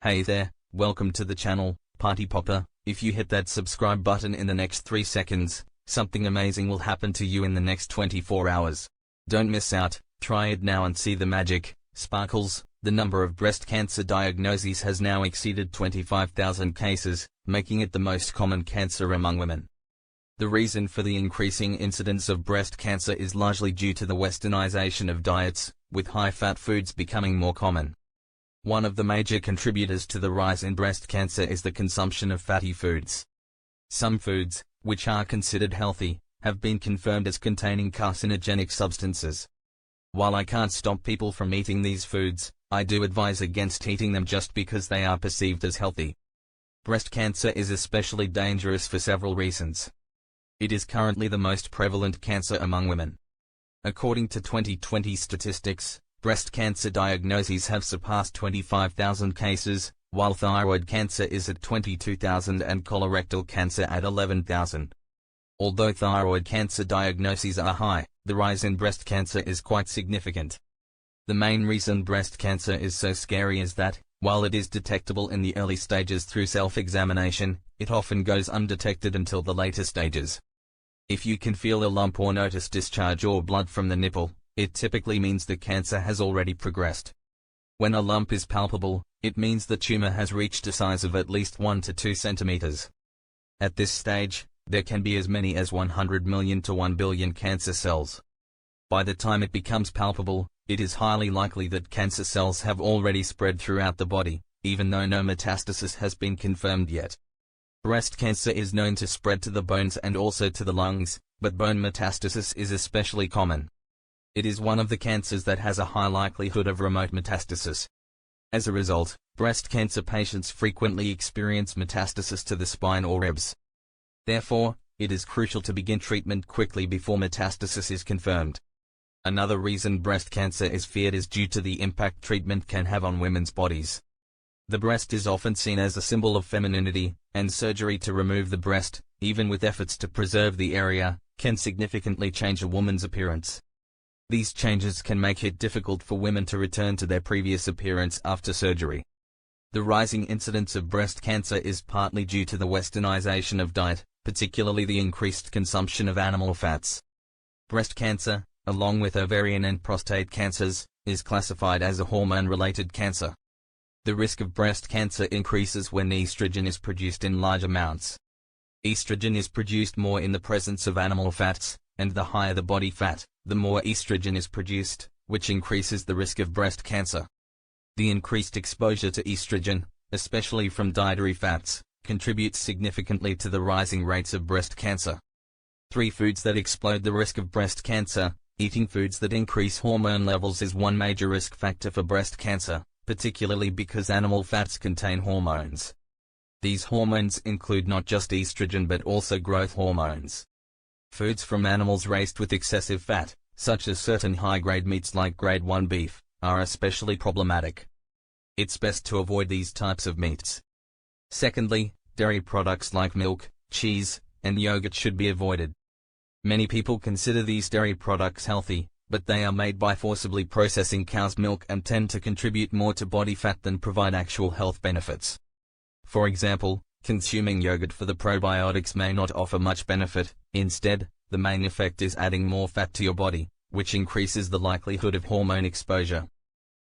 Hey there, welcome to the channel, Party Popper. If you hit that subscribe button in the next 3 seconds, something amazing will happen to you in the next 24 hours. Don't miss out, try it now and see the magic. Sparkles, the number of breast cancer diagnoses has now exceeded 25,000 cases, making it the most common cancer among women. The reason for the increasing incidence of breast cancer is largely due to the westernization of diets, with high-fat foods becoming more common. One of the major contributors to the rise in breast cancer is the consumption of fatty foods. Some foods, which are considered healthy, have been confirmed as containing carcinogenic substances. While I can't stop people from eating these foods, I do advise against eating them just because they are perceived as healthy. Breast cancer is especially dangerous for several reasons. It is currently the most prevalent cancer among women. According to 2020 statistics, breast cancer diagnoses have surpassed 25,000 cases, while thyroid cancer is at 22,000 and colorectal cancer at 11,000. Although thyroid cancer diagnoses are high, the rise in breast cancer is quite significant. The main reason breast cancer is so scary is that, while it is detectable in the early stages through self-examination, it often goes undetected until the later stages. If you can feel a lump or notice discharge or blood from the nipple, it typically means the cancer has already progressed. When a lump is palpable, it means the tumor has reached a size of at least 1 to 2 centimeters. At this stage, there can be as many as 100 million to 1 billion cancer cells. By the time it becomes palpable, it is highly likely that cancer cells have already spread throughout the body, even though no metastasis has been confirmed yet. Breast cancer is known to spread to the bones and also to the lungs, but bone metastasis is especially common. It is one of the cancers that has a high likelihood of remote metastasis. As a result, breast cancer patients frequently experience metastasis to the spine or ribs. Therefore, it is crucial to begin treatment quickly before metastasis is confirmed. Another reason breast cancer is feared is due to the impact treatment can have on women's bodies. The breast is often seen as a symbol of femininity, and surgery to remove the breast, even with efforts to preserve the area, can significantly change a woman's appearance. These changes can make it difficult for women to return to their previous appearance after surgery. The rising incidence of breast cancer is partly due to the westernization of diet, particularly the increased consumption of animal fats. Breast cancer, along with ovarian and prostate cancers, is classified as a hormone-related cancer. The risk of breast cancer increases when estrogen is produced in large amounts. Estrogen is produced more in the presence of animal fats, and the higher the body fat, the more estrogen is produced, which increases the risk of breast cancer. The increased exposure to estrogen, especially from dietary fats, contributes significantly to the rising rates of breast cancer. 3 foods that explode the risk of breast cancer. Eating foods that increase hormone levels is one major risk factor for breast cancer, particularly because animal fats contain hormones. These hormones include not just estrogen but also growth hormones. Foods from animals raised with excessive fat, such as certain high-grade meats like grade 1 beef, are especially problematic. It's best to avoid these types of meats. Secondly, dairy products like milk, cheese, and yogurt should be avoided. Many people consider these dairy products healthy, but they are made by forcibly processing cow's milk and tend to contribute more to body fat than provide actual health benefits. For example, consuming yogurt for the probiotics may not offer much benefit. Instead, the main effect is adding more fat to your body, which increases the likelihood of hormone exposure.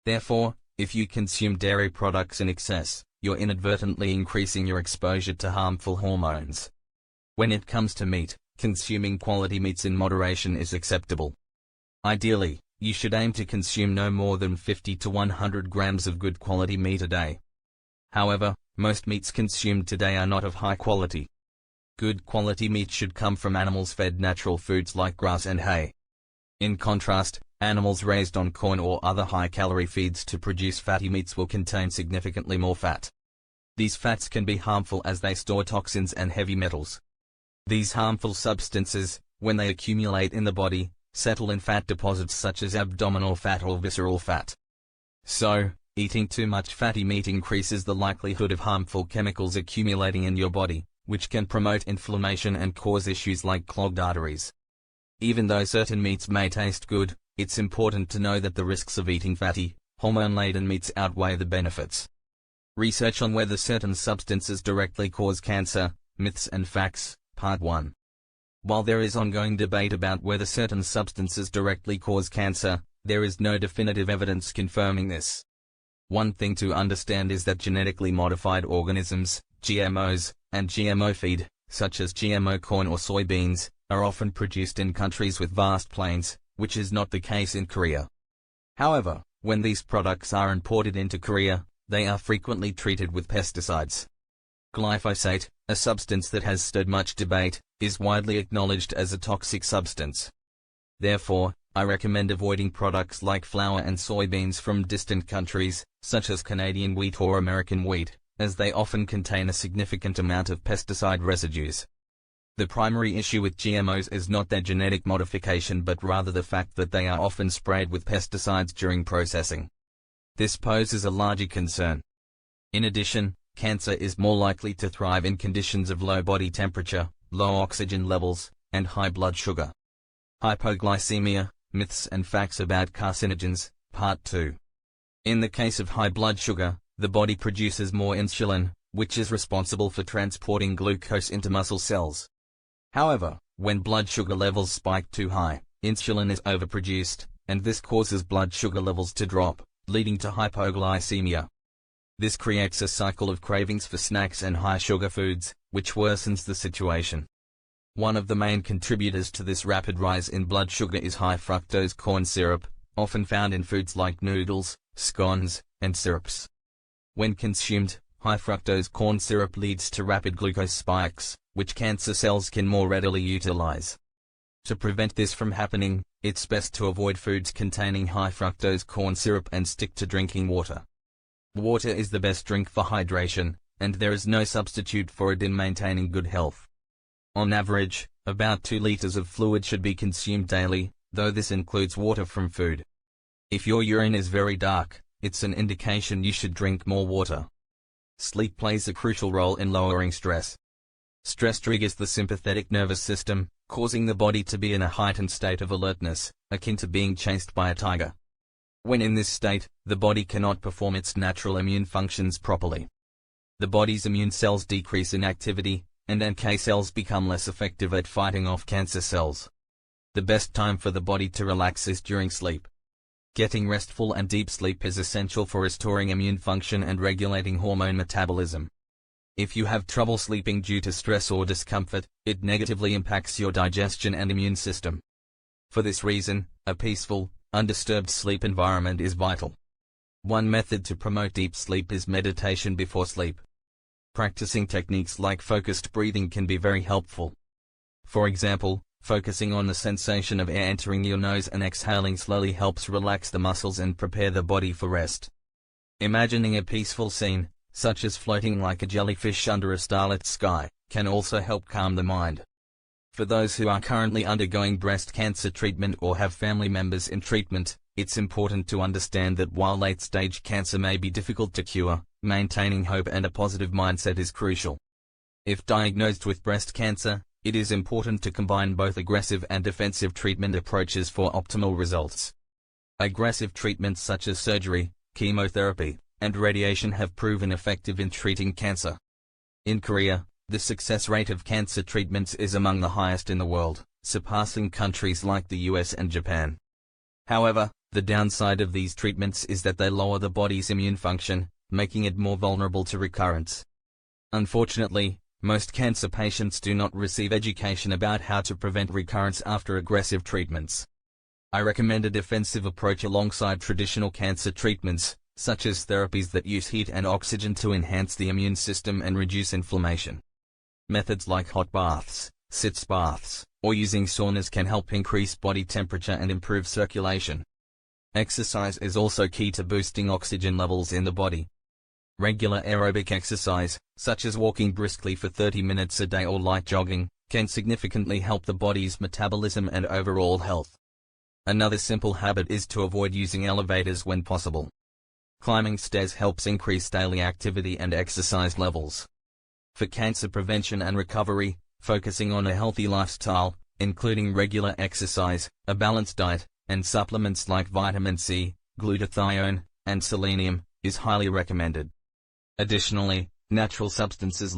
Therefore, if you consume dairy products in excess, you're inadvertently increasing your exposure to harmful hormones. When it comes to meat, consuming quality meats in moderation is acceptable. Ideally, you should aim to consume no more than 50 to 100 grams of good quality meat a day. However, most meats consumed today are not of high quality. Good quality meat should come from animals fed natural foods like grass and hay. In contrast, animals raised on corn or other high-calorie feeds to produce fatty meats will contain significantly more fat. These fats can be harmful as they store toxins and heavy metals. These harmful substances, when they accumulate in the body, settle in fat deposits such as abdominal fat or visceral fat. So, eating too much fatty meat increases the likelihood of harmful chemicals accumulating in your body, which can promote inflammation and cause issues like clogged arteries. Even though certain meats may taste good, it's important to know that the risks of eating fatty, hormone-laden meats outweigh the benefits. Research on whether certain substances directly cause cancer, myths and facts, Part 1. While there is ongoing debate about whether certain substances directly cause cancer, there is no definitive evidence confirming this. One thing to understand is that genetically modified organisms, GMOs, and GMO feed, such as GMO corn or soybeans, are often produced in countries with vast plains, which is not the case in Korea. However, when these products are imported into Korea, they are frequently treated with pesticides. Glyphosate, a substance that has stirred much debate, is widely acknowledged as a toxic substance. Therefore, I recommend avoiding products like flour and soybeans from distant countries, such as Canadian wheat or American wheat, as they often contain a significant amount of pesticide residues. The primary issue with GMOs is not their genetic modification but rather the fact that they are often sprayed with pesticides during processing. This poses a larger concern. In addition, cancer is more likely to thrive in conditions of low body temperature, low oxygen levels, and high blood sugar. Hypoglycemia, myths and facts about carcinogens, Part 2. In the case of high blood sugar, the body produces more insulin, which is responsible for transporting glucose into muscle cells. However, when blood sugar levels spike too high, insulin is overproduced, and this causes blood sugar levels to drop, leading to hypoglycemia. This creates a cycle of cravings for snacks and high-sugar foods, which worsens the situation. One of the main contributors to this rapid rise in blood sugar is high-fructose corn syrup, often found in foods like noodles, scones, and syrups. When consumed, high-fructose corn syrup leads to rapid glucose spikes, which cancer cells can more readily utilize. To prevent this from happening, it's best to avoid foods containing high-fructose corn syrup and stick to drinking water. Water is the best drink for hydration, and there is no substitute for it in maintaining good health. On average, about 2 liters of fluid should be consumed daily, though this includes water from food. If your urine is very dark, it's an indication you should drink more water. Sleep plays a crucial role in lowering stress. Stress triggers the sympathetic nervous system, causing the body to be in a heightened state of alertness, akin to being chased by a tiger. When in this state, the body cannot perform its natural immune functions properly. The body's immune cells decrease in activity, and NK cells become less effective at fighting off cancer cells. The best time for the body to relax is during sleep. Getting restful and deep sleep is essential for restoring immune function and regulating hormone metabolism. If you have trouble sleeping due to stress or discomfort, it negatively impacts your digestion and immune system. For this reason, a peaceful, undisturbed sleep environment is vital. One method to promote deep sleep is meditation before sleep. Practicing techniques like focused breathing can be very helpful. For example, focusing on the sensation of air entering your nose and exhaling slowly helps relax the muscles and prepare the body for rest. Imagining a peaceful scene, such as floating like a jellyfish under a starlit sky, can also help calm the mind. For those who are currently undergoing breast cancer treatment or have family members in treatment, it's important to understand that while late-stage cancer may be difficult to cure, maintaining hope and a positive mindset is crucial. If diagnosed with breast cancer, it is important to combine both aggressive and defensive treatment approaches for optimal results. Aggressive treatments such as surgery, chemotherapy, and radiation have proven effective in treating cancer. In Korea, the success rate of cancer treatments is among the highest in the world, surpassing countries like the US and Japan. However, the downside of these treatments is that they lower the body's immune function, making it more vulnerable to recurrence. Unfortunately, most cancer patients do not receive education about how to prevent recurrence after aggressive treatments. I recommend a defensive approach alongside traditional cancer treatments, such as therapies that use heat and oxygen to enhance the immune system and reduce inflammation. Methods like hot baths, sitz baths, or using saunas can help increase body temperature and improve circulation. Exercise is also key to boosting oxygen levels in the body. Regular aerobic exercise, such as walking briskly for 30 minutes a day or light jogging, can significantly help the body's metabolism and overall health. Another simple habit is to avoid using elevators when possible. Climbing stairs helps increase daily activity and exercise levels. For cancer prevention and recovery, focusing on a healthy lifestyle, including regular exercise, a balanced diet, and supplements like vitamin C, glutathione, and selenium, is highly recommended. Additionally, natural substances